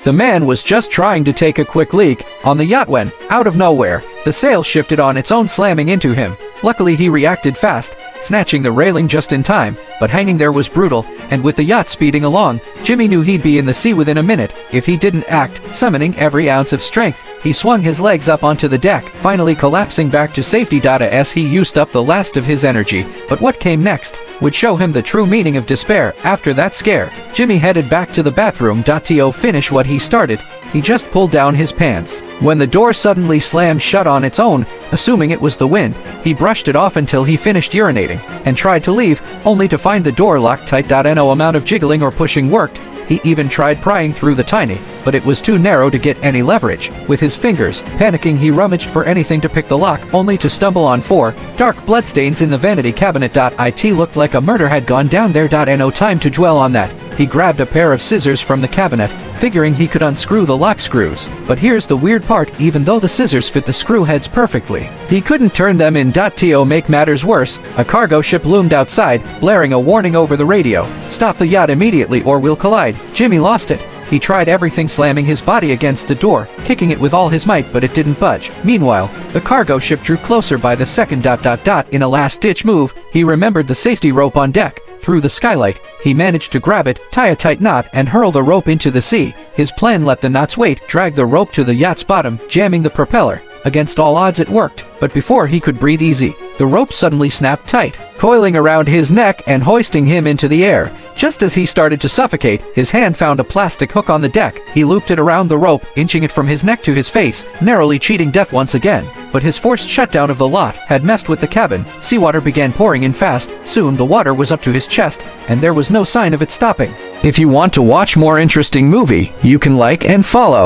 The man was just trying to take a quick leak on the yacht when, out of nowhere, the sail shifted on its own, slamming into him. Luckily he reacted fast, snatching the railing just in time, but hanging there was brutal, and with the yacht speeding along, Jimmy knew he'd be in the sea within a minute if he didn't act. Summoning every ounce of strength, he swung his legs up onto the deck, finally collapsing back to safety. As he used up the last of his energy. But what came next would show him the true meaning of despair. After that scare, Jimmy headed back to the bathroom to finish what he started. He just pulled down his pants when the door suddenly slammed shut on its own. Assuming it was the wind, he brushed it off until he finished urinating and tried to leave, only to find the door locked tight. No amount of jiggling or pushing worked. He even tried prying through the tiny, but it was too narrow to get any leverage. With his fingers panicking, he rummaged for anything to pick the lock, only to stumble on 4 dark bloodstains in the vanity cabinet. It looked like a murder had gone down there. No time to dwell on that. He grabbed a pair of scissors from the cabinet, figuring he could unscrew the lock screws. But here's the weird part: even though the scissors fit the screw heads perfectly, he couldn't turn them in. To make matters worse, a cargo ship loomed outside, blaring a warning over the radio. "Stop the yacht immediately or we'll collide." Jimmy lost it. He tried everything, slamming his body against the door, kicking it with all his might, but it didn't budge. Meanwhile, the cargo ship drew closer by the second. In a last-ditch move, he remembered the safety rope on deck. Through the skylight, he managed to grab it, tie a tight knot, and hurl the rope into the sea. His plan: let the knot's weight drag the rope to the yacht's bottom, jamming the propeller. Against all odds, it worked. But before he could breathe easy, the rope suddenly snapped tight, coiling around his neck and hoisting him into the air. Just as he started to suffocate, his hand found a plastic hook on the deck. He looped it around the rope, inching it from his neck to his face, narrowly cheating death once again. But his forced shutdown of the lot had messed with the cabin. Seawater began pouring in fast. Soon the water was up to his chest, and there was no sign of it stopping. If you want to watch more interesting movie, you can like and follow.